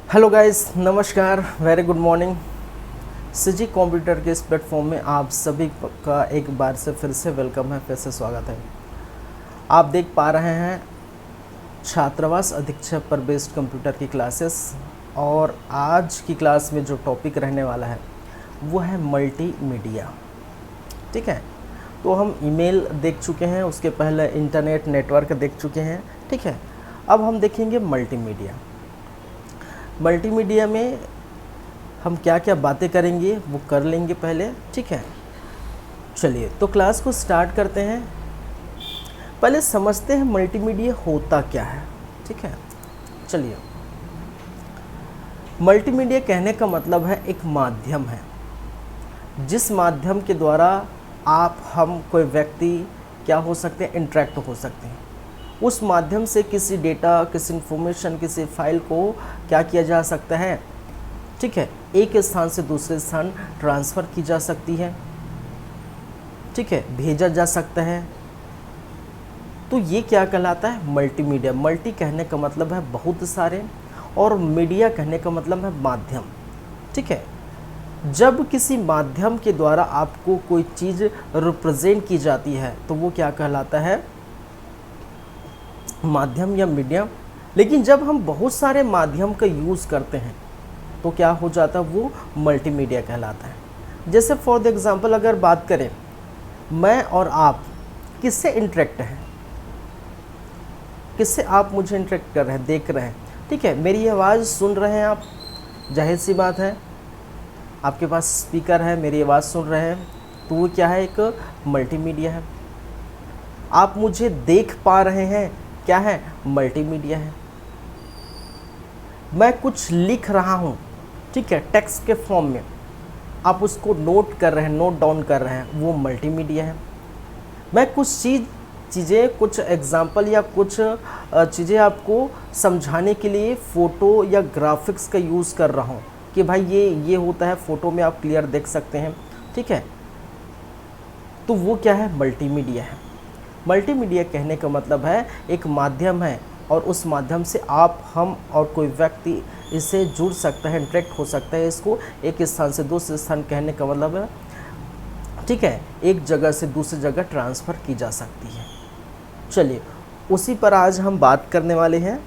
Hello guys, नमस्कार, very good morning. CG computer के इस प्लेटफॉर्म में आप सभी का एक बार से फिर से वेलकम है, फिर से स्वागत है। आप देख पा रहे हैं छात्रावास अधीक्षक पर बेस्ड कंप्यूटर की क्लासेस, और आज की क्लास में जो टॉपिक रहने वाला है वो है मल्टीमीडिया। ठीक है, तो हम ईमेल देख चुके हैं, उसके पहले इंटरनेट नेटवर्क देख चुके हैं। ठीक है, अब हम देखेंगे मल्टीमीडिया। मल्टीमीडिया में हम क्या क्या बातें करेंगे वो कर लेंगे पहले। ठीक है, चलिए तो क्लास को स्टार्ट करते हैं। पहले समझते हैं मल्टीमीडिया होता क्या है। ठीक है, चलिए। मल्टीमीडिया कहने का मतलब है एक माध्यम है, जिस माध्यम के द्वारा आप, हम, कोई व्यक्ति क्या हो सकते हैं, इंटरेक्ट हो सकते हैं। उस माध्यम से किसी डेटा, किसी इन्फॉर्मेशन, किसी फाइल को क्या किया जा सकता है। ठीक है, एक स्थान से दूसरे स्थान ट्रांसफ़र की जा सकती है। ठीक है, भेजा जा सकता है। तो ये क्या कहलाता है, मल्टीमीडिया। मल्टी कहने का मतलब है बहुत सारे, और मीडिया कहने का मतलब है माध्यम। ठीक है, जब किसी माध्यम के द्वारा आपको कोई चीज़ रिप्रेजेंट की जाती है तो वो क्या कहलाता है, माध्यम या मीडिया। लेकिन जब हम बहुत सारे माध्यम का यूज़ करते हैं तो क्या हो जाता है, वो मल्टीमीडिया कहलाता है। जैसे फॉर द एग्ज़ाम्पल अगर बात करें, मैं और आप किससे इंटरेक्ट हैं, किससे आप मुझे इंटरेक्ट कर रहे हैं, देख रहे हैं। ठीक है, मेरी आवाज़ सुन रहे हैं आप, जाहिर सी बात है आपके पास स्पीकर है, मेरी आवाज़ सुन रहे हैं, तो वो क्या है, एक मल्टीमीडिया है। आप मुझे देख पा रहे हैं, क्या है, मल्टीमीडिया है। मैं कुछ लिख रहा हूँ, ठीक है, टेक्स्ट के फॉर्म में, आप उसको नोट कर रहे हैं, नोट डाउन कर रहे हैं, वो मल्टीमीडिया है। मैं कुछ चीज़ें कुछ एग्जाम्पल या कुछ चीज़ें आपको समझाने के लिए फ़ोटो या ग्राफिक्स का यूज़ कर रहा हूँ कि भाई ये होता है, फ़ोटो में आप क्लियर देख सकते हैं। ठीक है, तो वो क्या है, मल्टीमीडिया है। मल्टीमीडिया कहने का मतलब है एक माध्यम है, और उस माध्यम से आप, हम और कोई व्यक्ति इससे जुड़ सकता है, इंटरेक्ट हो सकता है। इसको एक स्थान से दूसरे स्थान कहने का मतलब है, ठीक है, एक जगह से दूसरी जगह ट्रांसफ़र की जा सकती है। चलिए, उसी पर आज हम बात करने वाले हैं।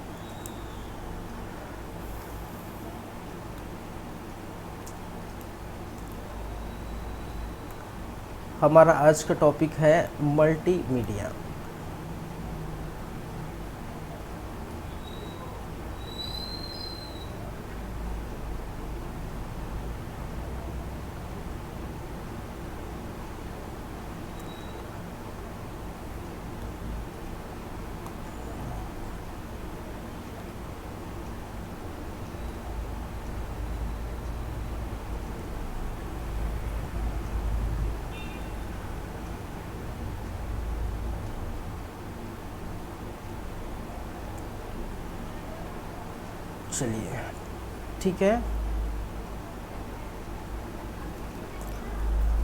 हमारा आज का टॉपिक है मल्टीमीडिया। चलिए, ठीक है,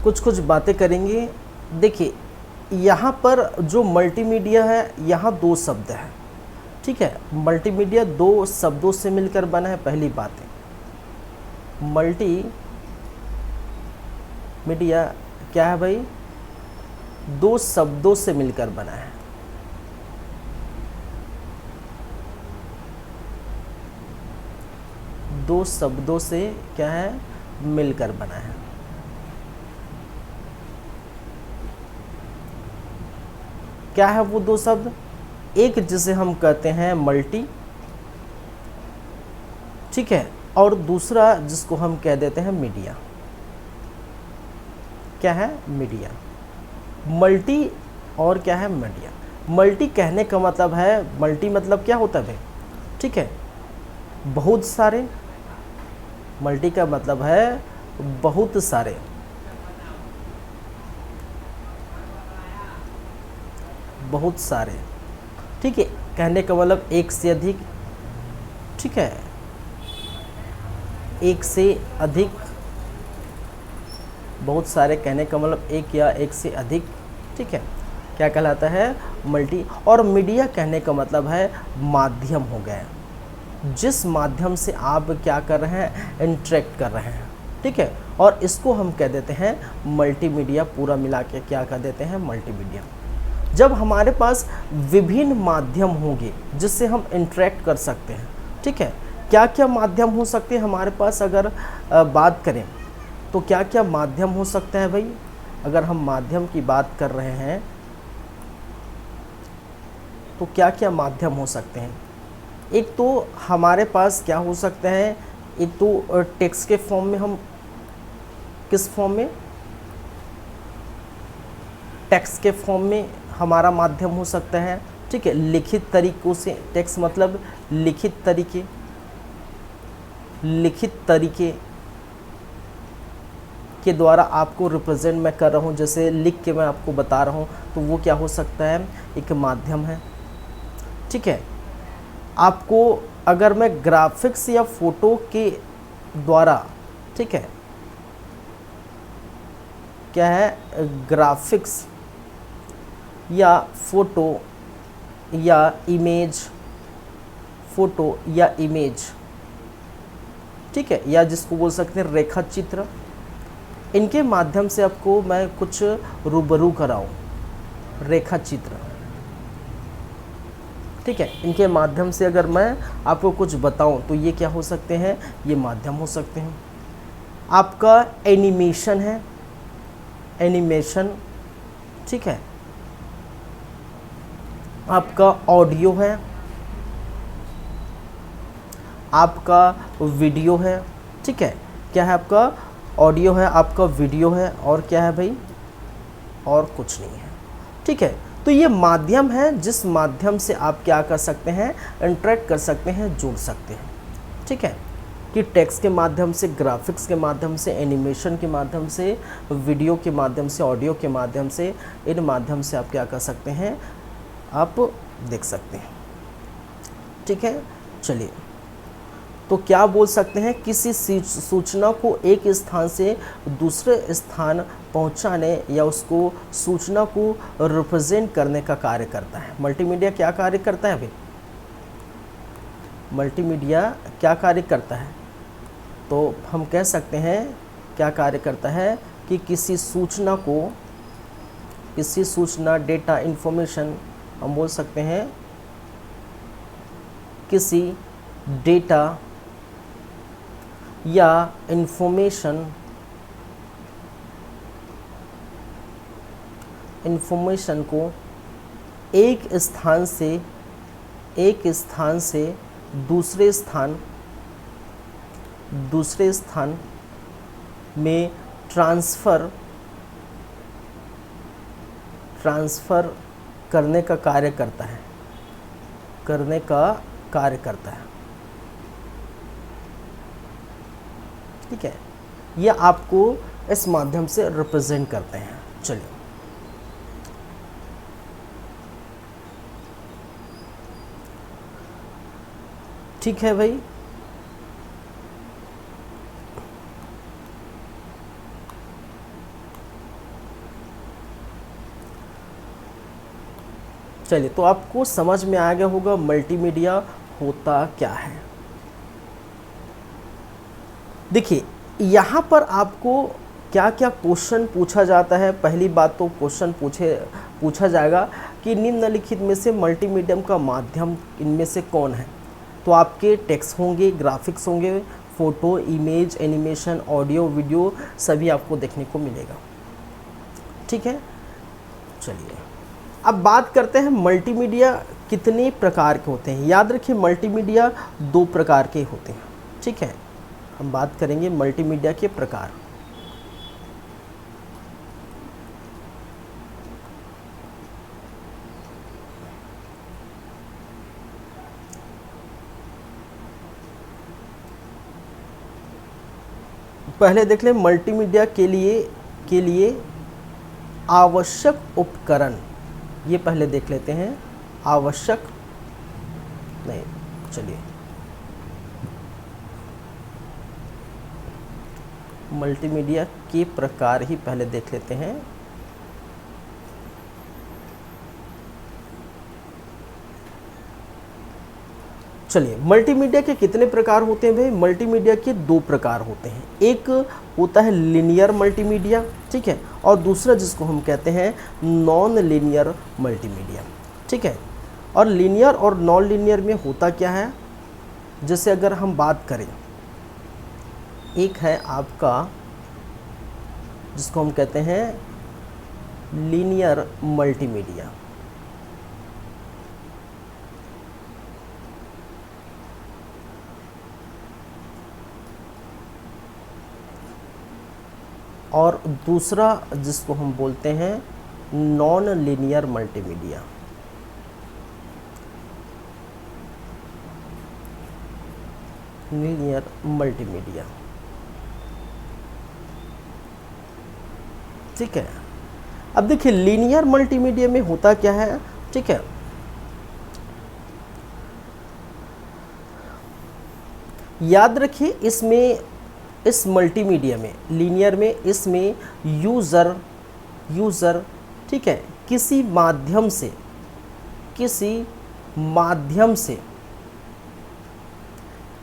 कुछ बातें करेंगे। देखिए, यहाँ पर जो मल्टीमीडिया है, यहाँ दो शब्द है। ठीक है, मल्टीमीडिया दो शब्दों से मिलकर बना है। पहली बात है, मल्टी मीडिया क्या है भाई, दो शब्दों से मिलकर बना है। दो शब्दों से क्या है, मिलकर बना है। क्या है वो दो शब्द, एक जिसे हम कहते हैं मल्टी, ठीक है, और दूसरा जिसको हम कह देते हैं मीडिया। क्या है, मीडिया। मल्टी और क्या है, मीडिया। मल्टी कहने का मतलब है, मल्टी मतलब क्या होता है भाई, ठीक है, बहुत सारे। मल्टी का मतलब है बहुत सारे। बहुत सारे, ठीक है, कहने का मतलब एक से अधिक। ठीक है, एक से अधिक। बहुत सारे कहने का मतलब एक या एक से अधिक। ठीक है, क्या कहलाता है, मल्टी। और मीडिया कहने का मतलब है माध्यम हो गया। जिस माध्यम से आप क्या कर रहे हैं, इंटरेक्ट कर रहे हैं, ठीक है। और इसको हम कह देते हैं मल्टीमीडिया, पूरा मिला के क्या कह देते हैं, मल्टीमीडिया। जब हमारे पास विभिन्न माध्यम होंगे जिससे हम इंटरेक्ट कर सकते हैं, ठीक है, क्या क्या माध्यम हो सकते हैं हमारे पास, अगर बात करें तो क्या क्या माध्यम हो सकता है भाई। अगर हम माध्यम की बात कर रहे हैं तो क्या क्या माध्यम हो सकते हैं। एक तो हमारे पास क्या हो सकता है, एक तो टेक्स्ट के फॉर्म में, हम किस फॉर्म में, टेक्स्ट के फॉर्म में हमारा माध्यम हो सकता है, ठीक है। लिखित तरीक़ों से, टेक्स्ट मतलब लिखित तरीके के द्वारा आपको रिप्रेजेंट मैं कर रहा हूँ, जैसे लिख के मैं आपको बता रहा हूँ, तो वो क्या हो सकता है, एक माध्यम है, ठीक है। आपको अगर मैं ग्राफिक्स या फोटो के द्वारा, ठीक है, क्या है, ग्राफिक्स या फोटो या इमेज, फोटो या इमेज, ठीक है, या जिसको बोल सकते हैं रेखा चित्र, इनके माध्यम से आपको मैं कुछ रूबरू कराऊं, रेखा चित्र, ठीक है, इनके माध्यम से अगर मैं आपको कुछ बताऊं तो ये क्या हो सकते हैं, ये माध्यम हो सकते हैं। आपका एनिमेशन है, एनिमेशन, ठीक है, आपका ऑडियो है, आपका वीडियो है, ठीक है, क्या है, आपका ऑडियो है, आपका वीडियो है, और क्या है भाई, और कुछ नहीं है, ठीक है। तो ये माध्यम है जिस माध्यम से आप क्या कर सकते हैं, इंटरेक्ट कर सकते हैं, जुड़ सकते हैं, ठीक है, कि टेक्स्ट के माध्यम से, ग्राफिक्स के माध्यम से, एनिमेशन के माध्यम से, वीडियो के माध्यम से, ऑडियो के माध्यम से, इन माध्यम से आप क्या कर सकते हैं, आप देख सकते हैं, ठीक है। चलिए, तो क्या बोल सकते हैं, किसी सूचना को एक स्थान से दूसरे स्थान पहुंचाने या उसको सूचना को रिप्रेजेंट करने का कार्य करता है। मल्टीमीडिया क्या कार्य करता है भाई, मल्टीमीडिया क्या कार्य करता है, तो हम कह सकते हैं क्या कार्य करता है कि किसी सूचना को, किसी सूचना, डेटा, इंफॉर्मेशन, हम बोल सकते हैं किसी डेटा या इंफॉर्मेशन को एक स्थान से दूसरे स्थान में ट्रांसफ़र करने का कार्य करता है, ठीक है। ये आपको इस माध्यम से रिप्रेजेंट करते हैं। चलिए, ठीक है भाई, चलिए, तो आपको समझ में आ गया होगा मल्टीमीडिया होता क्या है। देखिए, यहाँ पर आपको क्या क्या क्वेश्चन पूछा जाता है। पहली बात तो क्वेश्चन पूछा जाएगा कि निम्नलिखित में से मल्टीमीडियम का माध्यम इनमें से कौन है। तो आपके टेक्स्ट होंगे, ग्राफिक्स होंगे, photo, image, animation, audio, video, सभी आपको देखने को मिलेगा, ठीक है। चलिए, अब बात करते हैं मल्टीमीडिया कितने प्रकार के होते हैं। याद रखिए, मल्टीमीडिया 2 प्रकार के होते हैं, ठीक है। हम बात करेंगे मल्टीमीडिया के प्रकार। पहले देख लें मल्टीमीडिया के लिए आवश्यक उपकरण। ये पहले देख लेते हैं, आवश्यक नहीं, चलिए मल्टीमीडिया के प्रकार ही पहले देख लेते हैं। चलिए, मल्टीमीडिया के कितने प्रकार होते हैं भाई? मल्टीमीडिया के दो प्रकार होते हैं। एक होता है लीनियर मल्टीमीडिया, ठीक है, और दूसरा जिसको हम कहते हैं नॉन लीनियर मल्टीमीडिया, ठीक है। और लीनियर और नॉन लीनियर में होता क्या है, जैसे अगर हम बात करें, एक है आपका जिसको हम कहते हैं लीनियर मल्टीमीडिया, और दूसरा जिसको हम बोलते हैं non linear multimedia. Linear multimedia, ठीक है। अब देखिए, लीनियर मल्टीमीडिया में होता क्या है, ठीक है, याद रखिए इसमें, इस मल्टीमीडिया में, लीनियर में, इसमें यूज़र ठीक है, किसी माध्यम से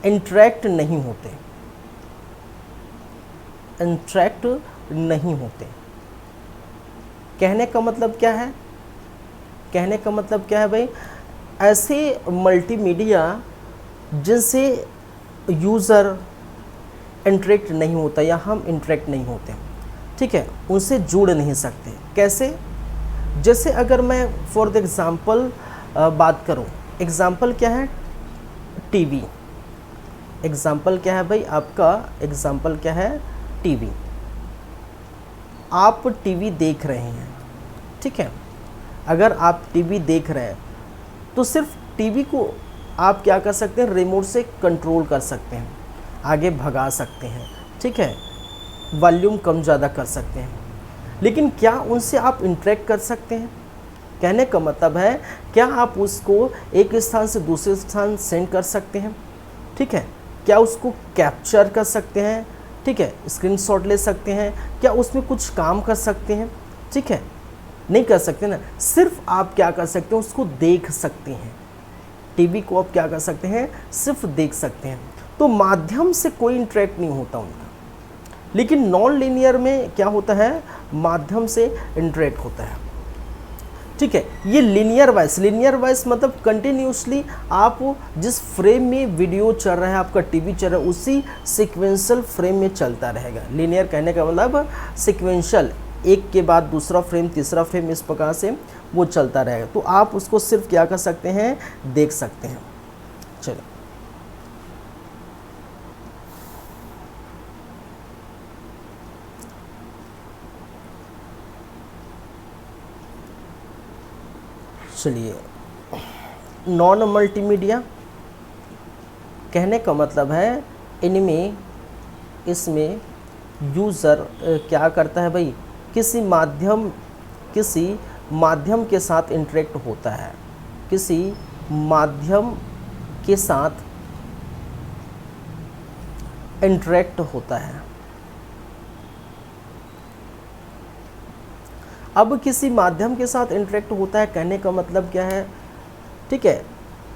इंटरेक्ट नहीं होते। कहने का मतलब क्या है? कहने का मतलब क्या है भाई? ऐसे मल्टीमीडिया जिनसे यूज़र इंटरेक्ट नहीं होता या हम इंटरेक्ट नहीं होते, ठीक है, उनसे जुड़ नहीं सकते। कैसे? जैसे अगर मैं फॉर द एग्ज़ाम्पल बात करूं, एग्ज़ाम्पल क्या है? टीवी। एग्ज़ाम्पल क्या है भाई आपका? एग्ज़ाम्पल क्या है? टीवी। आप टीवी देख रहे हैं, ठीक है। अगर आप टीवी देख रहे हैं तो सिर्फ टीवी को आप क्या कर सकते हैं? रिमोट से कंट्रोल कर सकते हैं, आगे भगा सकते हैं, ठीक है, वॉल्यूम कम ज़्यादा कर सकते हैं। लेकिन क्या उनसे आप इंटरेक्ट कर सकते हैं? कहने का मतलब है, क्या आप उसको एक स्थान से दूसरे स्थान सेंड कर सकते हैं, ठीक है, क्या उसको कैप्चर कर सकते हैं, ठीक है, स्क्रीनशॉट ले सकते हैं, क्या उसमें कुछ काम कर सकते हैं, ठीक है, नहीं कर सकते ना। सिर्फ आप क्या कर सकते हैं? उसको देख सकते हैं। टीवी को आप क्या कर सकते हैं? सिर्फ देख सकते हैं। तो माध्यम से कोई इंटरेक्ट नहीं होता उनका। लेकिन नॉन लीनियर में क्या होता है? माध्यम से इंटरेक्ट होता है, ठीक है। ये लीनियर वाइज मतलब कंटिन्यूसली आप जिस फ्रेम में वीडियो चल रहा है, आपका टीवी चल रहा है, उसी सिक्वेंशियल फ्रेम में चलता रहेगा। लीनियर कहने का मतलब सिक्वेंशियल, एक के बाद दूसरा फ्रेम, तीसरा फ्रेम, इस प्रकार से वो चलता रहेगा। तो आप उसको सिर्फ क्या कर सकते हैं? देख सकते हैं। चलो, चलिए, नॉन मल्टीमीडिया कहने का मतलब है इसमें यूज़र क्या करता है भाई? किसी माध्यम के साथ इंटरेक्ट होता है, किसी माध्यम के साथ इंटरेक्ट होता है। अब किसी माध्यम के साथ इंटरेक्ट होता है, कहने का मतलब क्या है? ठीक है,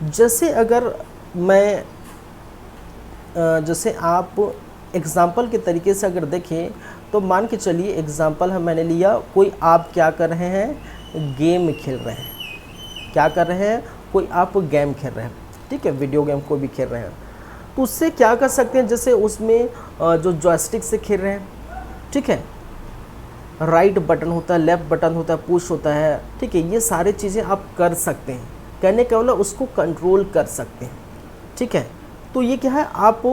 जैसे अगर मैं जैसे आप एग्ज़ाम्पल के तरीके से अगर देखें तो मान के चलिए, एग्ज़ाम्पल है मैंने लिया, कोई आप क्या कर रहे हैं? गेम खेल रहे हैं। क्या कर रहे हैं? कोई आप गेम खेल रहे हैं, ठीक है, वीडियो गेम को भी खेल रहे हैं। तो उससे क्या कर सकते हैं? जैसे उसमें जो जॉयस्टिक से खेल रहे हैं, ठीक है, राइट बटन होता है, लेफ़्ट बटन होता है, पुश होता है, ठीक है, ये सारी चीज़ें आप कर सकते हैं। कहने का मतलब उसको कंट्रोल कर सकते हैं, ठीक है। तो ये क्या है? आप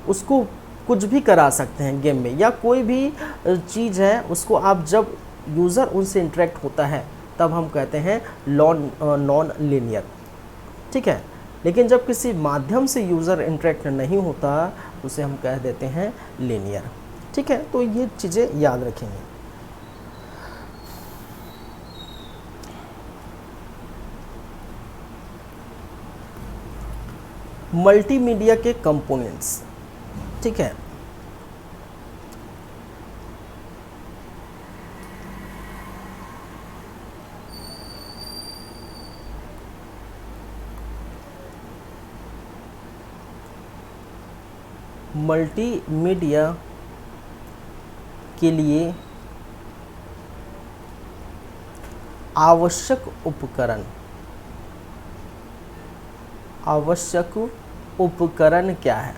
उसको कुछ भी करा सकते हैं गेम में, या कोई भी चीज़ है उसको आप जब यूज़र उनसे इंटरेक्ट होता है तब हम कहते हैं नॉन लीनियर, ठीक है। लेकिन जब किसी माध्यम से यूज़र इंटरेक्ट नहीं होता उसे हम कह देते हैं लीनियर, ठीक है। तो ये चीज़ें याद रखेंगे। मल्टीमीडिया के कंपोनेंट्स, ठीक है, मल्टीमीडिया के लिए आवश्यक उपकरण क्या है?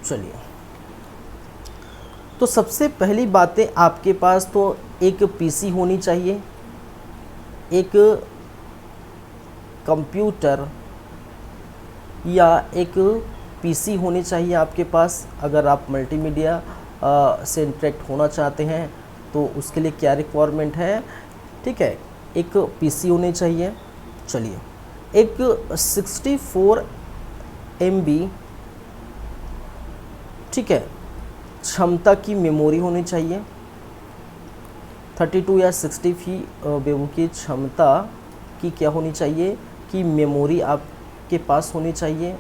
चलिए, तो सबसे पहली बातें आपके पास तो एक पीसी होनी चाहिए, एक कंप्यूटर या एक पीसी होनी चाहिए आपके पास। अगर आप मल्टीमीडिया से इंटरेक्ट होना चाहते हैं तो उसके लिए क्या रिक्वायरमेंट है, ठीक है, एक पीसी होनी चाहिए। चलिए, एक 64 MB, ठीक है, क्षमता की मेमोरी होनी चाहिए। 32 या 60 बेबू की क्षमता की क्या होनी चाहिए कि मेमोरी आपके पास होनी चाहिए।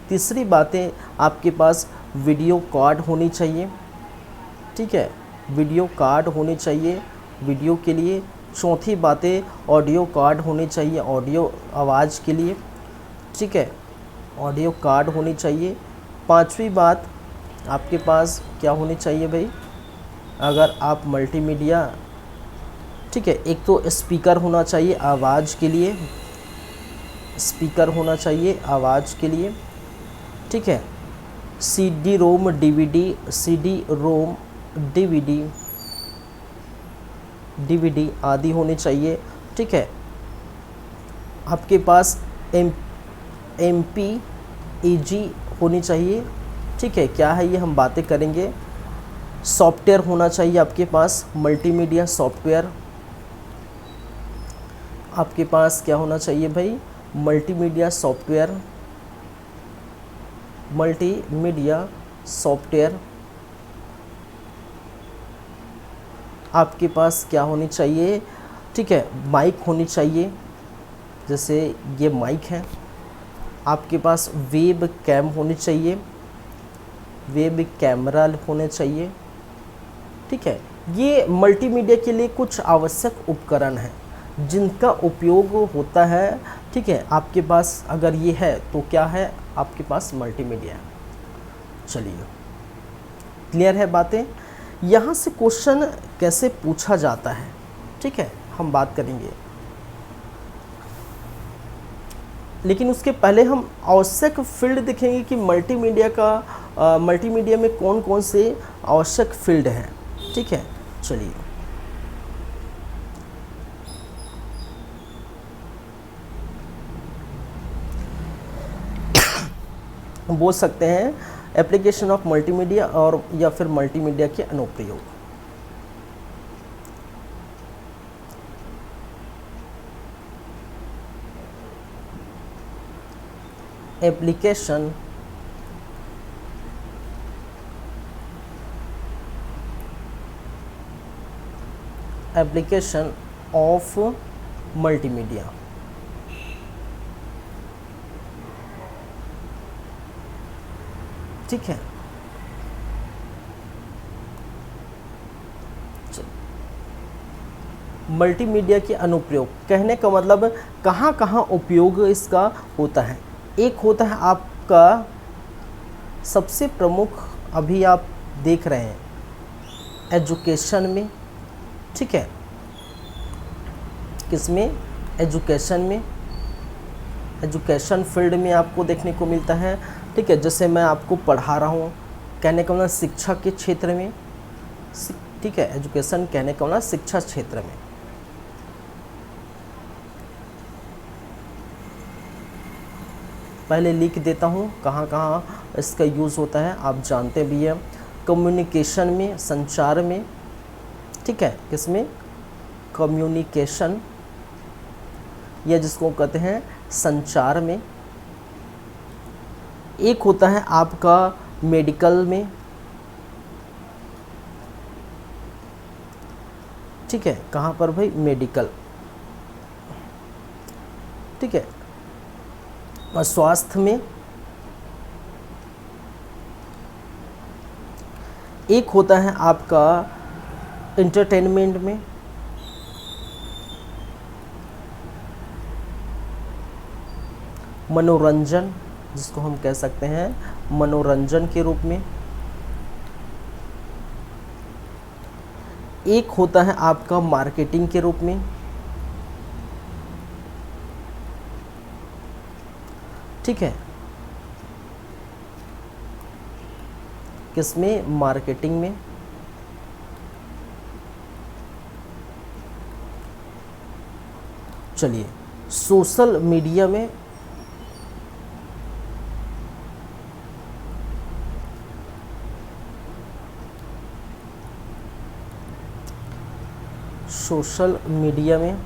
तीसरी बातें आपके पास वीडियो कार्ड होनी चाहिए, ठीक है, वीडियो कार्ड होनी चाहिए वीडियो के लिए। चौथी बातें ऑडियो कार्ड होनी चाहिए ऑडियो आवाज़ के लिए, ठीक है, ऑडियो कार्ड होनी चाहिए। पांचवी बात आपके पास क्या होनी चाहिए भाई, अगर आप मल्टीमीडिया, ठीक है, एक तो स्पीकर होना चाहिए आवाज़ के लिए, स्पीकर होना चाहिए आवाज़ के लिए, ठीक है। CD रोम DVD आदि होने चाहिए, ठीक है। आपके पास MPEG होनी चाहिए, ठीक है। क्या है ये हम बातें करेंगे। सॉफ्टवेयर होना चाहिए आपके पास, मल्टीमीडिया सॉफ्टवेयर आपके पास क्या होना चाहिए भाई, मल्टीमीडिया सॉफ्टवेयर आपके पास क्या होनी चाहिए, ठीक है। माइक होनी चाहिए, जैसे ये माइक है। आपके पास वेब कैम होनी चाहिए, वेब कैमरा होने चाहिए, ठीक है। ये मल्टीमीडिया के लिए कुछ आवश्यक उपकरण हैं जिनका उपयोग होता है, ठीक है। आपके पास अगर ये है तो क्या है, आपके पास मल्टीमीडिया है। चलिए, क्लियर है बातें। यहाँ से क्वेश्चन कैसे पूछा जाता है, ठीक है, हम बात करेंगे। लेकिन उसके पहले हम आवश्यक फील्ड देखेंगे कि मल्टीमीडिया में कौन कौन से आवश्यक फील्ड हैं, ठीक है। चलिए, हम बोल सकते हैं एप्लीकेशन ऑफ मल्टीमीडिया और या फिर मल्टीमीडिया के अनुप्रयोग। एप्लीकेशन ऑफ मल्टीमीडिया, ठीक है। मल्टीमीडिया के अनुप्रयोग कहने का मतलब कहाँ कहाँ उपयोग इसका होता है। एक होता है आपका सबसे प्रमुख, अभी आप देख रहे हैं एजुकेशन में, ठीक है। किसमें, एजुकेशन में, एजुकेशन फील्ड में आपको देखने को मिलता है, ठीक है। जैसे मैं आपको पढ़ा रहा हूँ, कहने का मतलब शिक्षा के क्षेत्र में, ठीक है। एजुकेशन कहने का मतलब शिक्षा क्षेत्र में। पहले लिख देता हूँ कहाँ कहाँ इसका यूज़ होता है, आप जानते भी हैं। कम्युनिकेशन में, संचार में, ठीक है। किसमें, कम्युनिकेशन या जिसको कहते हैं संचार में। एक होता है आपका मेडिकल में, ठीक है। कहाँ पर भाई, मेडिकल, ठीक है। और स्वास्थ्य में। एक होता है आपका इंटरटेनमेंट में, मनोरंजन, जिसको हम कह सकते हैं मनोरंजन के रूप में। एक होता है आपका मार्केटिंग के रूप में, ठीक है, किसमें, मार्केटिंग में। चलिए सोशल मीडिया में, सोशल मीडिया में,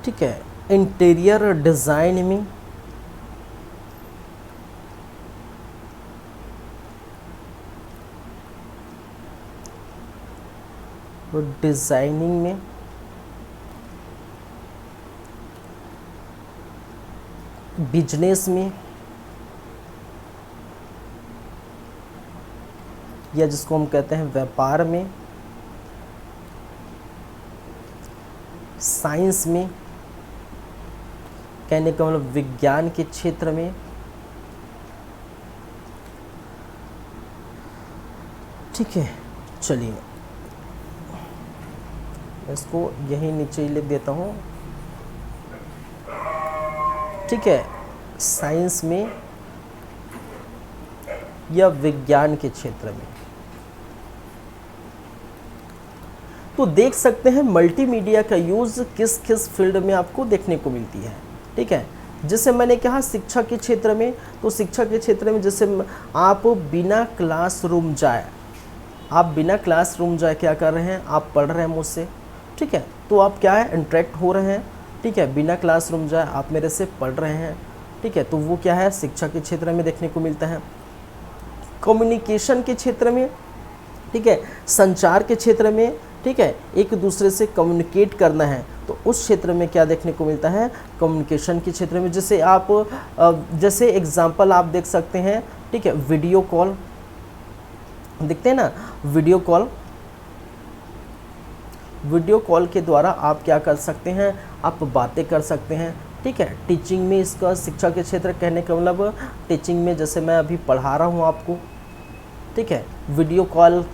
ठीक है, इंटीरियर डिज़ाइन में, डिज़ाइनिंग में, बिजनेस में, या जिसको हम कहते हैं व्यापार में, साइंस में, कहने का मतलब विज्ञान के क्षेत्र में, ठीक है। चलिए इसको यहीं नीचे ही लिख देता हूँ, ठीक है, साइंस में या विज्ञान के क्षेत्र में। तो देख सकते हैं मल्टीमीडिया का यूज़ किस किस फील्ड में आपको देखने को मिलती है, ठीक है। जैसे मैंने कहा शिक्षा के क्षेत्र में, तो शिक्षा के क्षेत्र में जैसे आप बिना क्लासरूम जाए, क्या कर रहे हैं, आप पढ़ रहे हैं मुझसे, ठीक है, तो आप क्या है, इंटरेक्ट हो रहे हैं, ठीक है, बिना क्लासरूम जाए आप मेरे से पढ़ रहे हैं, ठीक है, तो वो क्या है, शिक्षा के क्षेत्र में देखने को मिलता है। कम्युनिकेशन के क्षेत्र में, ठीक है, संचार के क्षेत्र में, ठीक है, एक दूसरे से कम्युनिकेट करना है, तो उस क्षेत्र में क्या देखने को मिलता है, कम्युनिकेशन के क्षेत्र में। जैसे आप जैसे एग्जांपल आप देख सकते हैं, ठीक है, वीडियो कॉल देखते हैं ना, वीडियो कॉल के द्वारा आप क्या कर सकते हैं, आप बातें कर सकते हैं, ठीक है। टीचिंग में इसका, शिक्षा के क्षेत्र कहने का मतलब टीचिंग में, जैसे मैं अभी पढ़ा रहा हूँ आपको, ठीक है, वीडियो कॉल,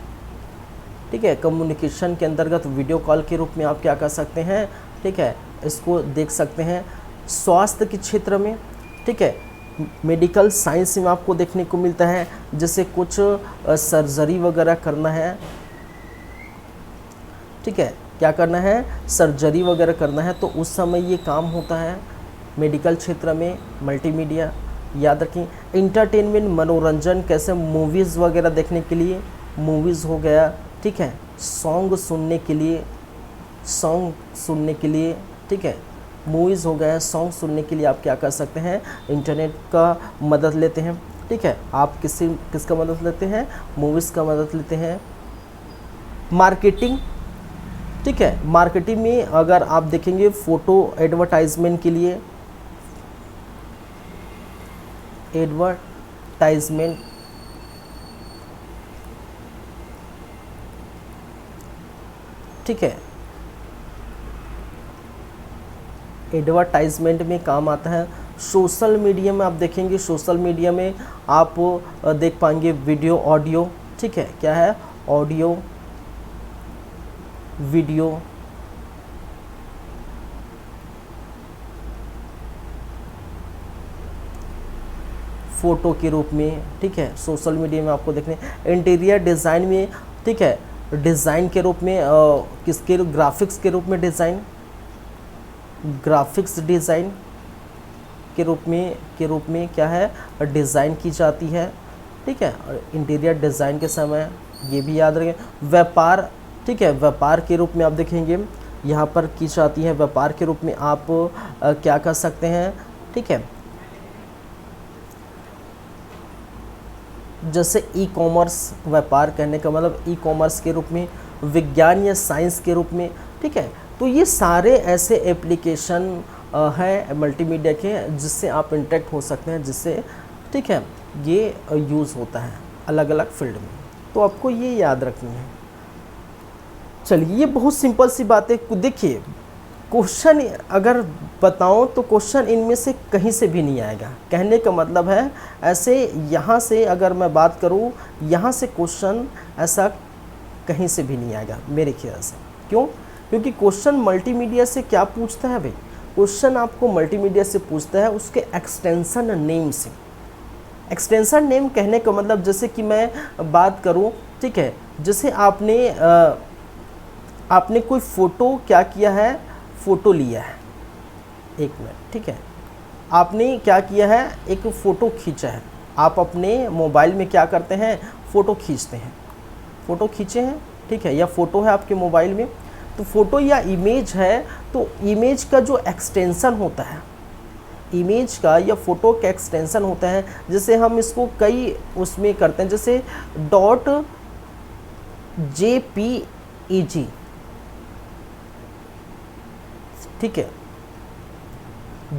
ठीक है, कम्युनिकेशन के अंतर्गत वीडियो कॉल के रूप में आप क्या कर सकते हैं, ठीक है, इसको देख सकते हैं। स्वास्थ्य के क्षेत्र में, ठीक है, मेडिकल साइंस में आपको देखने को मिलता है, जैसे कुछ सर्जरी वगैरह करना है, ठीक है, क्या करना है, सर्जरी वगैरह करना है, तो उस समय ये काम होता है मेडिकल क्षेत्र में मल्टीमीडिया। याद रखें, इंटरटेनमेंट मनोरंजन, कैसे मूवीज़ वगैरह देखने के लिए, मूवीज़ हो गया, ठीक है, सॉन्ग सुनने के लिए, ठीक है, मूवीज़ हो गया, सॉन्ग सुनने के लिए आप क्या कर सकते हैं, इंटरनेट का मदद लेते हैं, ठीक है। आप किसका मदद लेते हैं, मूवीज़ का मदद लेते हैं। मार्केटिंग, ठीक है, मार्केटिंग में अगर आप देखेंगे फ़ोटो एडवर्टाइजमेंट के लिए, ठीक है, एडवर्टाइजमेंट में काम आता है। सोशल मीडिया में आप देखेंगे, सोशल मीडिया में आप देख पाएंगे वीडियो, ऑडियो, ठीक है, क्या है, ऑडियो, वीडियो, फोटो के रूप में, ठीक है, सोशल मीडिया में आपको देखने। इंटीरियर डिज़ाइन में, ठीक है, डिज़ाइन के रूप में किसके, ग्राफिक्स के रूप में डिज़ाइन, ग्राफिक्स डिज़ाइन के रूप में क्या है, डिज़ाइन की जाती है, ठीक है। और इंटीरियर डिज़ाइन के समय ये भी याद रखें। व्यापार, ठीक है, व्यापार के रूप में आप देखेंगे यहाँ पर की जाती है, व्यापार के रूप में आप क्या कर सकते हैं, ठीक है, जैसे ई कॉमर्स, व्यापार कहने का मतलब ई कॉमर्स के रूप में, विज्ञान या साइंस के रूप में, ठीक है। तो ये सारे ऐसे एप्लीकेशन हैं मल्टीमीडिया के जिससे आप इंटरेक्ट हो सकते हैं, जिससे, ठीक है, ये यूज़ होता है अलग अलग फील्ड में। तो आपको ये याद रखनी है। चलिए, ये बहुत सिंपल सी बात है। देखिए, क्वेश्चन अगर बताऊं तो क्वेश्चन इनमें से कहीं से भी नहीं आएगा। कहने का मतलब है ऐसे यहाँ से अगर मैं बात करूँ, यहाँ से क्वेश्चन ऐसा कहीं से भी नहीं आएगा मेरे ख्याल से। क्यों? क्योंकि क्वेश्चन मल्टीमीडिया से क्या पूछता है भाई? क्वेश्चन आपको मल्टीमीडिया से पूछता है उसके एक्सटेंशन नेम से। एक्सटेंशन नेम कहने का मतलब जैसे कि मैं बात करूं, ठीक है, जैसे आपने कोई फ़ोटो क्या किया है, फ़ोटो लिया है, एक मिनट, ठीक है, आपने क्या किया है, एक फ़ोटो खींचा है। आप अपने मोबाइल में क्या करते हैं, फ़ोटो खींचते हैं, फ़ोटो खींचे हैं, ठीक है, या फ़ोटो है आपके मोबाइल में, तो फ़ोटो या इमेज है, तो इमेज का जो एक्सटेंशन होता है, इमेज का या फ़ोटो का एक्सटेंशन होता है, जैसे हम इसको कई उसमें करते हैं, जैसे डॉट JPEG, ठीक है,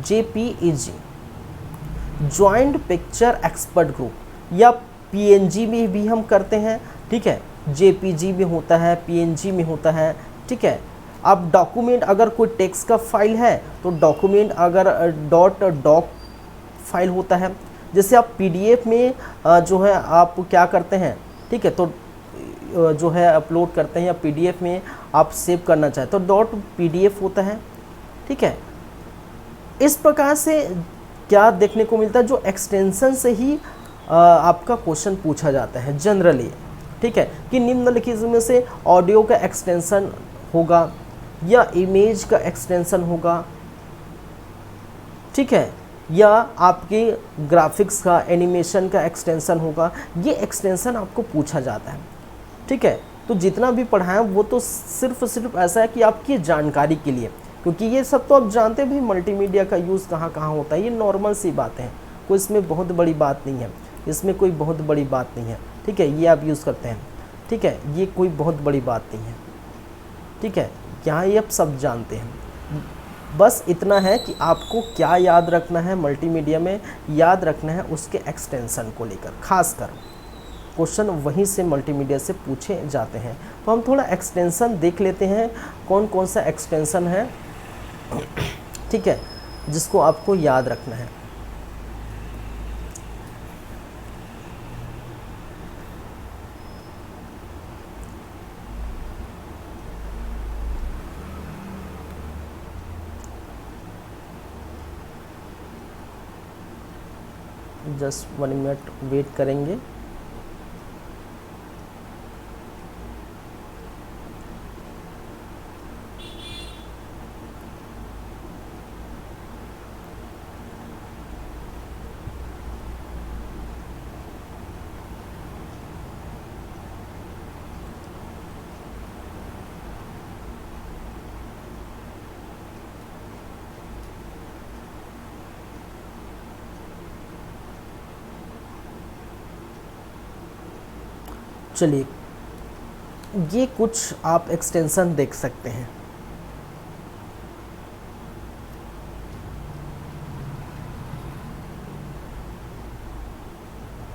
JPEG joint picture expert group, या PNG में भी हम करते हैं, ठीक है, JPG में होता है, PNG में होता है, ठीक है। अब डॉक्यूमेंट अगर कोई टेक्स्ट का फाइल है तो डॉक्यूमेंट अगर .doc फाइल होता है। जैसे आप PDF में जो है आप क्या करते हैं, ठीक है, तो जो है अपलोड करते हैं, या PDF में आप सेव करना चाहें तो .pdf होता है, ठीक है। इस प्रकार से क्या देखने को मिलता है, जो एक्सटेंशन से ही आपका क्वेश्चन पूछा जाता है जनरली, ठीक है, कि निम्नलिखित में से ऑडियो का एक्सटेंशन होगा या इमेज का एक्सटेंशन होगा, ठीक है, या आपके ग्राफिक्स का, एनिमेशन का एक्सटेंशन होगा। ये एक्सटेंशन आपको पूछा जाता है, ठीक है। तो जितना भी पढ़ाएं वो तो सिर्फ ऐसा है कि आपकी जानकारी के लिए, क्योंकि ये सब तो आप जानते भी मल्टीमीडिया का यूज़ कहाँ कहाँ होता है, ये नॉर्मल सी बातें हैं, कोई इसमें बहुत बड़ी बात नहीं है, इसमें कोई बहुत बड़ी बात नहीं है, ठीक है, ये आप यूज़ करते हैं, ठीक है, ये कोई बहुत बड़ी बात नहीं है, ठीक है, यहाँ ये आप सब जानते हैं। बस इतना है कि आपको क्या याद रखना है, मल्टीमीडिया में याद रखना है उसके एक्सटेंशन को लेकर, खासकर क्वेश्चन वहीं से मल्टीमीडिया से पूछे जाते हैं। तो हम थोड़ा एक्सटेंशन देख लेते हैं, कौन कौन सा एक्सटेंशन है, ठीक है, जिसको आपको याद रखना है। जस्ट 1 मिनट वेट करेंगे। चलिए, ये कुछ आप एक्सटेंशन देख सकते हैं।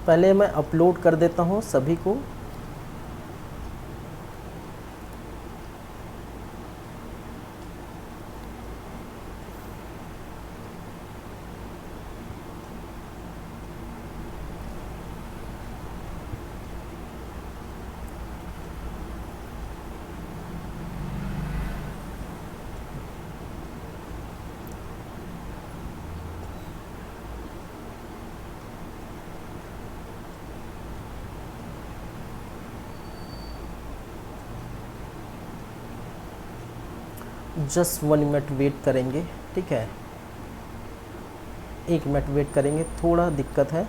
पहले मैं अपलोड कर देता हूँ सभी को। जस्ट 1 मिनट वेट करेंगे, ठीक है, 1 मिनट वेट करेंगे, थोड़ा दिक्कत है।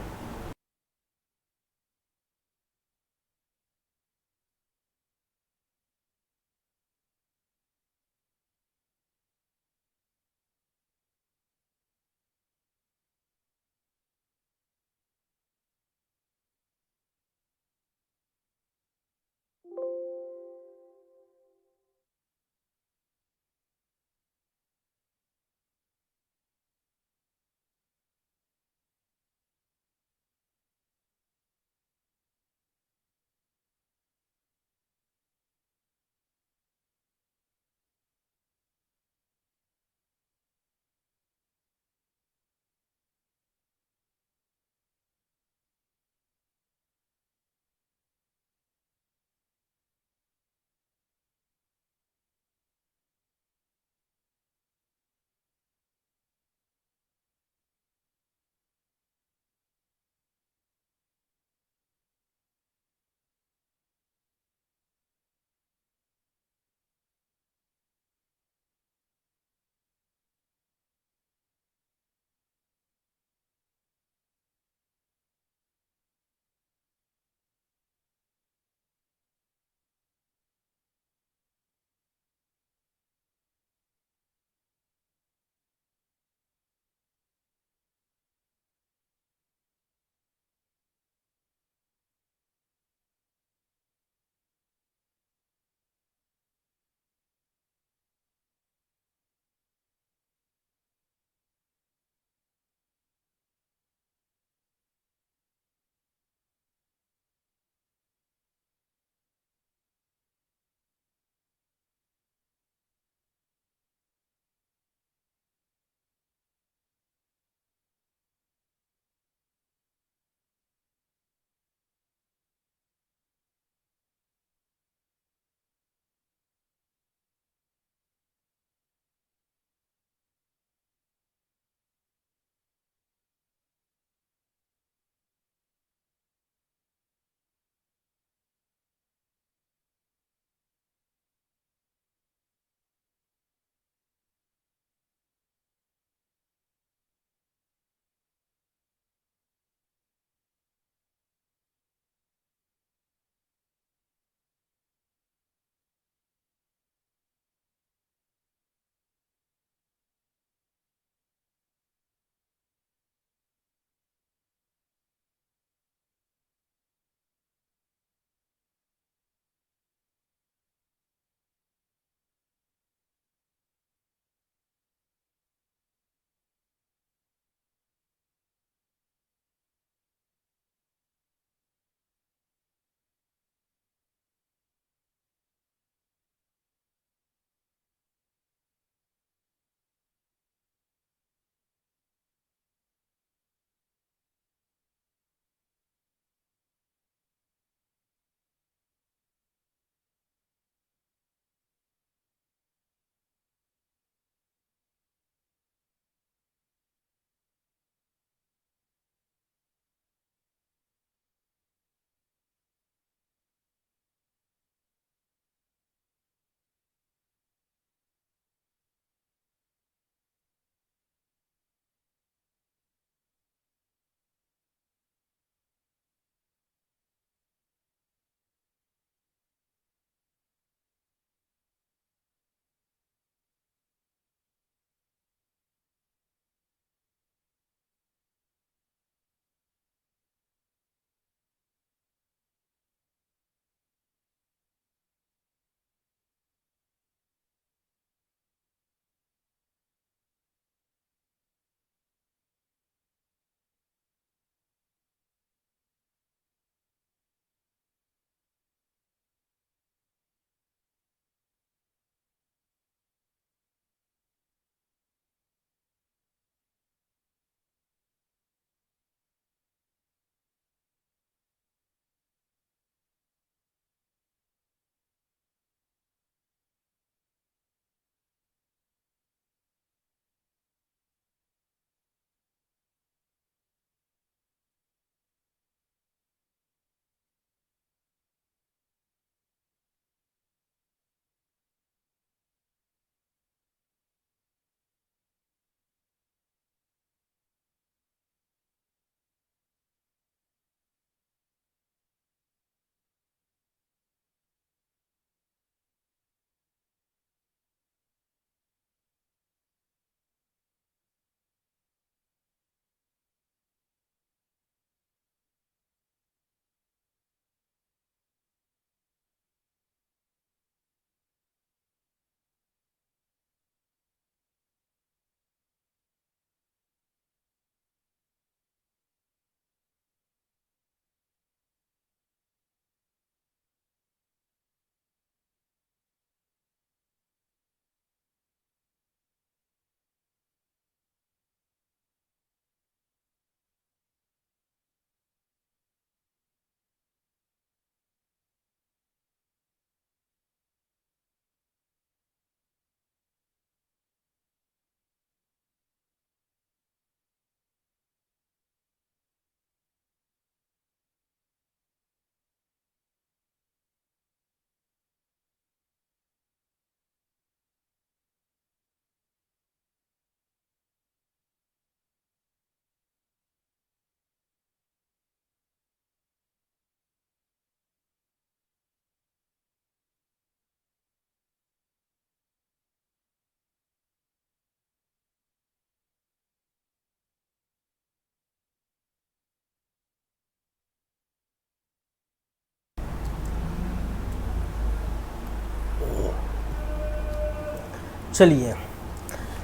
चलिए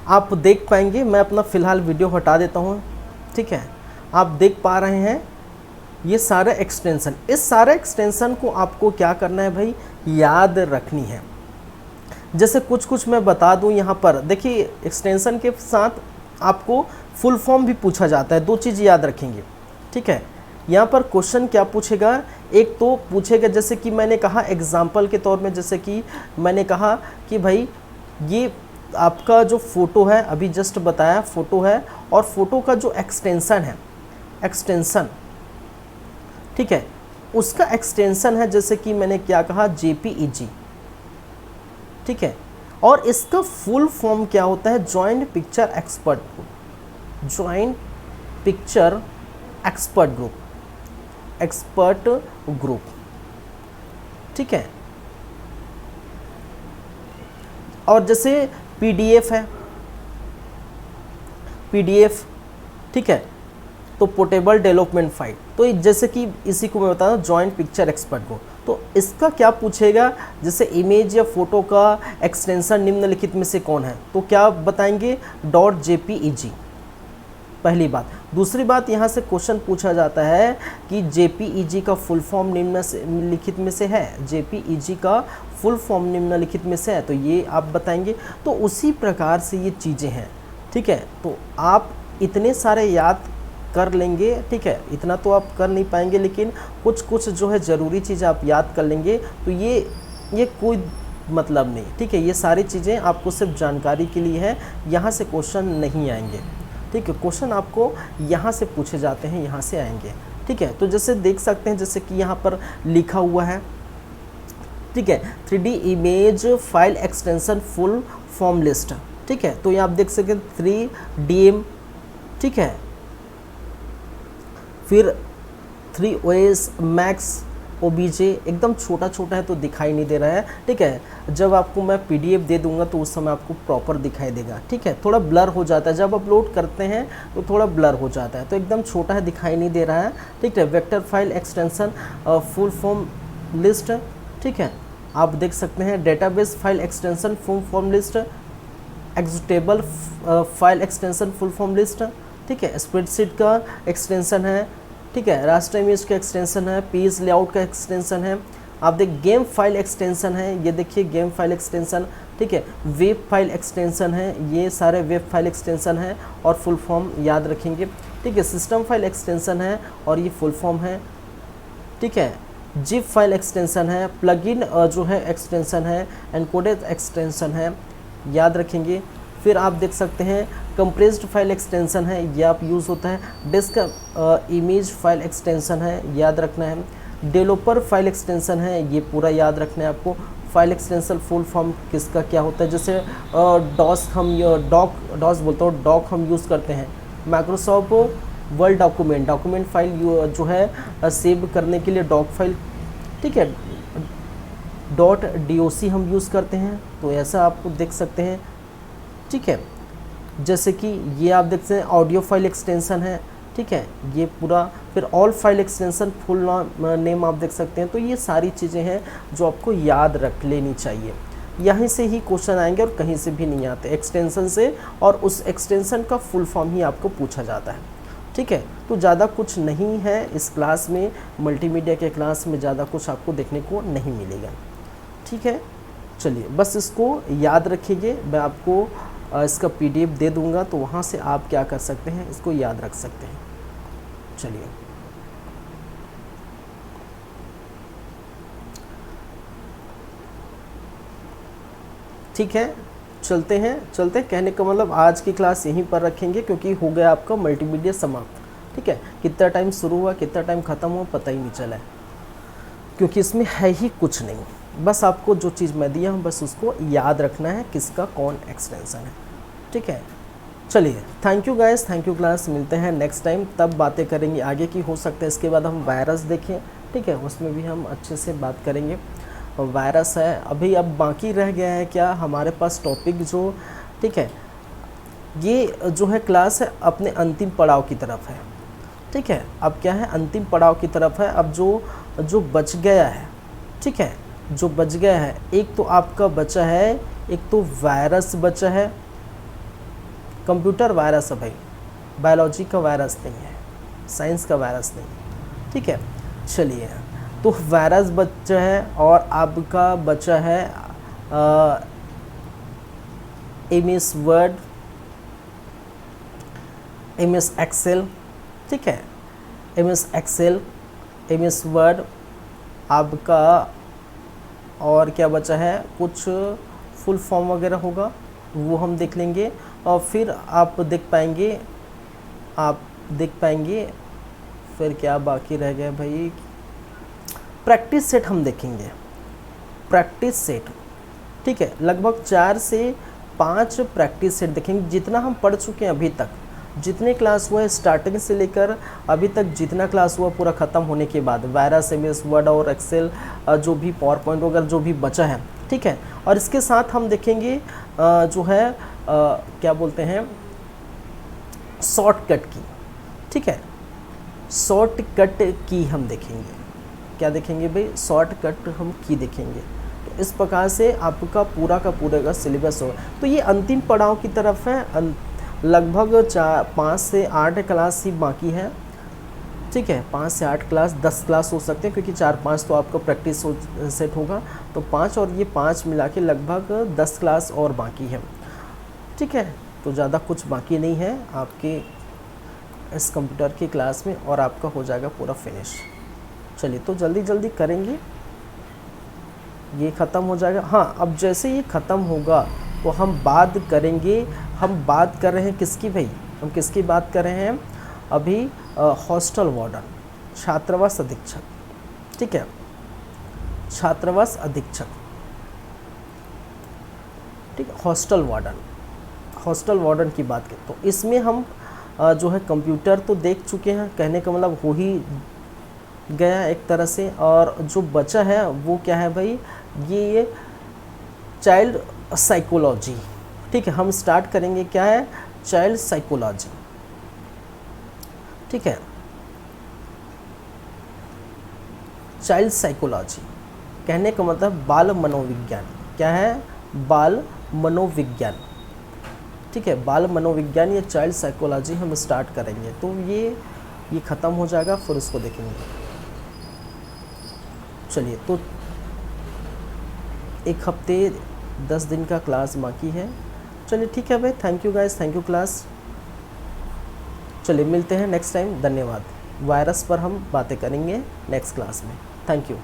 आप देख पाएंगे, मैं अपना फ़िलहाल वीडियो हटा देता हूँ, ठीक है। आप देख पा रहे हैं ये सारे एक्सटेंशन, इस सारे एक्सटेंशन को आपको क्या करना है भाई, याद रखनी है। जैसे कुछ मैं बता दूं यहाँ पर, देखिए एक्सटेंशन के साथ आपको फुल फॉर्म भी पूछा जाता है, दो चीज़ याद रखेंगे, ठीक है। यहाँ पर क्वेश्चन क्या पूछेगा, एक तो पूछेगा जैसे कि मैंने कहा एग्जाम्पल के तौर में, जैसे कि मैंने कहा कि भाई ये आपका जो फ़ोटो है, अभी जस्ट बताया फ़ोटो है, और फोटो का जो एक्सटेंशन है, एक्सटेंशन, ठीक है, उसका एक्सटेंशन है जैसे कि मैंने क्या कहा, JPEG, ठीक है। और इसका फुल फॉर्म क्या होता है, joint picture expert group, joint picture expert group, ठीक है। और जैसे PDF है, PDF, ठीक है, तो पोर्टेबल डेवलपमेंट फाइल, तो जैसे कि इसी को मैं बता रहा हूँ जॉइंट पिक्चर एक्सपर्ट को, तो इसका क्या पूछेगा, जैसे इमेज या फोटो का एक्सटेंशन निम्नलिखित में से कौन है, तो क्या बताएंगे, .jpeg, पहली बात। दूसरी बात, यहाँ से क्वेश्चन पूछा जाता है कि JPEG का फुल फॉर्म निम्नलिखित में से है, JPEG का फुल फॉर्म निम्नलिखित में से है, तो ये आप बताएंगे। तो उसी प्रकार से ये चीज़ें हैं, ठीक है। तो आप इतने सारे याद कर लेंगे, ठीक है, इतना तो आप कर नहीं पाएंगे, लेकिन कुछ जो है ज़रूरी चीज़ें आप याद कर लेंगे, तो ये कोई मतलब नहीं, ठीक है। ये सारी चीज़ें आपको सिर्फ जानकारी के लिए है, यहाँ से क्वेश्चन नहीं आएंगे, ठीक है। क्वेश्चन आपको यहाँ से पूछे जाते हैं, यहाँ से आएंगे, ठीक है। तो जैसे देख सकते हैं, जैसे कि यहाँ पर लिखा हुआ है, ठीक है, 3D image file extension full form list, ठीक है। तो ये आप देख सकते हैं 3DM, ठीक है, फिर 3OS Max OBJ, एकदम छोटा छोटा है तो दिखाई नहीं दे रहा है, ठीक है। जब आपको मैं PDF दे दूंगा तो उस समय आपको प्रॉपर दिखाई देगा, ठीक है। थोड़ा ब्लर हो जाता है, जब अपलोड करते हैं तो थोड़ा ब्लर हो जाता है, तो एकदम छोटा है, दिखाई नहीं दे रहा है, ठीक है। Vector file extension full form list, ठीक है, आप देख सकते हैं। Database file extension full form list, executable file extension full form list, ठीक है। स्प्रेडशीट का एक्सटेंशन है, ठीक है। रास्टर इमेज का एक्सटेंशन है, पेज लेआउट का एक्सटेंशन है, आप देख गेम फाइल एक्सटेंशन है, ये देखिए गेम फाइल एक्सटेंशन, ठीक है। वेब फाइल एक्सटेंशन है, ये सारे वेब फाइल एक्सटेंशन है और फुल फॉर्म याद रखेंगे, ठीक है। सिस्टम फाइल एक्सटेंशन है और ये फुल फॉर्म है, ठीक है। जिप फाइल एक्सटेंशन है, प्लगइन जो है एक्सटेंशन है, एनकोडेड एक्सटेंशन है, याद रखेंगे। फिर आप देख सकते हैं कंप्रेस्ड फाइल एक्सटेंशन है, ये आप यूज़ होता है। डिस्क इमेज फाइल एक्सटेंशन है, याद रखना है। डेवलपर फाइल एक्सटेंशन है, ये पूरा याद रखना है आपको। फाइल एक्सटेंशन फुल फॉर्म किसका क्या होता है, जैसे डॉस हम डॉस बोलते हो, डॉक हम यूज़ करते हैं। माइक्रोसॉफ्ट वर्ड डॉक्यूमेंट फाइल जो है सेव करने के लिए डॉक फाइल, ठीक है। .doc हम यूज़ करते हैं, तो ऐसा आप देख सकते हैं, ठीक है। जैसे कि ये आप देख सकते हैं ऑडियो फाइल एक्सटेंशन है, ठीक है, ये पूरा। फिर all file extension full name आप देख सकते हैं। तो ये सारी चीज़ें हैं जो आपको याद रख लेनी चाहिए, यहीं से ही क्वेश्चन आएंगे और कहीं से भी नहीं आते, एक्सटेंशन से, और उस एक्सटेंशन का फुल फॉर्म ही आपको पूछा जाता है, ठीक है। तो ज़्यादा कुछ नहीं है इस क्लास में, मल्टीमीडिया के क्लास में ज़्यादा कुछ आपको देखने को नहीं मिलेगा, ठीक है। चलिए बस इसको याद रखिए, मैं आपको इसका PDF दे दूंगा, तो वहाँ से आप क्या कर सकते हैं, इसको याद रख सकते हैं। चलिए ठीक है, चलते हैं कहने का मतलब आज की क्लास यहीं पर रखेंगे, क्योंकि हो गया आपका मल्टीमीडिया समाप्त, ठीक है। कितना टाइम शुरू हुआ कितना टाइम ख़त्म हुआ पता ही नहीं चला है, क्योंकि इसमें है ही कुछ नहीं, बस आपको जो चीज़ मैं दिया हूँ बस उसको याद रखना है, किसका कौन एक्सटेंशन है, ठीक है। चलिए thank you guys, thank you class, मिलते हैं नेक्स्ट टाइम, तब बातें करेंगे आगे की, हो सकता है इसके बाद हम वायरस देखें, ठीक है, उसमें भी हम अच्छे से बात करेंगे। वायरस है अभी, अब बाकी रह गया है क्या हमारे पास टॉपिक जो, ठीक है, ये जो है क्लास है अपने अंतिम पड़ाव की तरफ है, ठीक है। अब क्या है, अंतिम पड़ाव की तरफ है। अब जो बच गया है, ठीक है, जो बच गया है, एक तो आपका बचा है एक तो वायरस बचा है, कंप्यूटर वायरस है भाई, बायोलॉजी का वायरस नहीं है, साइंस का वायरस नहीं है, ठीक है। चलिए, तो वायरस बचा है और आपका बचा है एमएस वर्ड, एमएस एक्सेल, ठीक है, एमएस एक्सेल, एमएस वर्ड आपका, और क्या बचा है, कुछ फुल फॉर्म वगैरह होगा वो हम देख लेंगे, और फिर आप देख पाएंगे फिर क्या बाकी रह गया भाई, प्रैक्टिस सेट हम देखेंगे, प्रैक्टिस सेट, ठीक है। लगभग 4 से 5 प्रैक्टिस सेट देखेंगे, जितना हम पढ़ चुके हैं अभी तक, जितने क्लास हुआ है स्टार्टिंग से लेकर अभी तक, जितना क्लास हुआ पूरा ख़त्म होने के बाद, वायरस, एमएस वर्ड और एक्सेल, जो भी पावर पॉइंट वगैरह जो भी बचा है, ठीक है। और इसके साथ हम देखेंगे जो है क्या बोलते हैं, शॉर्टकट की, ठीक है, शॉर्टकट की हम देखेंगे, क्या देखेंगे भाई, शॉर्टकट हम की देखेंगे। तो इस प्रकार से आपका पूरा का पूरा का सिलेबस होगा। तो ये अंतिम पड़ाव की तरफ है, लगभग 5 से 8 क्लास ही बाकी है, ठीक है। 5 से 8 क्लास, 10 क्लास हो सकते हैं, क्योंकि 4-5 तो आपका प्रैक्टिस सेट होगा, तो 5 और ये 5 मिला के लगभग 10 क्लास और बाकी है, ठीक है। तो ज़्यादा कुछ बाकी नहीं है आपके इस कंप्यूटर की क्लास में, और आपका हो जाएगा पूरा फिनिश। चलिए, तो जल्दी जल्दी करेंगे, ये ख़त्म हो जाएगा। हाँ, अब जैसे ये ख़त्म होगा तो हम बात करेंगे, हम बात कर रहे हैं किसकी भाई, हम किसकी बात कर रहे हैं अभी, हॉस्टल वार्डन, छात्रावास अधीक्षक, ठीक है, छात्रावास अधीक्षक, ठीक है, हॉस्टल वार्डन की बात करें तो इसमें हम जो है कंप्यूटर तो देख चुके हैं, कहने का मतलब हो ही गया एक तरह से, और जो बचा है वो क्या है भाई, ये चाइल्ड साइकोलॉजी, ठीक है। हम स्टार्ट करेंगे, क्या है, चाइल्ड साइकोलॉजी, ठीक है, चाइल्ड साइकोलॉजी, कहने का मतलब बाल मनोविज्ञान, क्या है, बाल मनोविज्ञान, ठीक है, बाल मनोविज्ञान या चाइल्ड साइकोलॉजी हम स्टार्ट करेंगे। तो ये ख़त्म हो जाएगा, फिर उसको देखेंगे। चलिए, तो 1 हफ्ते 10 दिन का क्लास बाकी है। चलिए, ठीक है भाई, thank you guys, thank you class. चलिए, मिलते हैं नेक्स्ट टाइम, धन्यवाद। वायरस पर हम बातें करेंगे नेक्स्ट क्लास में, थैंक यू।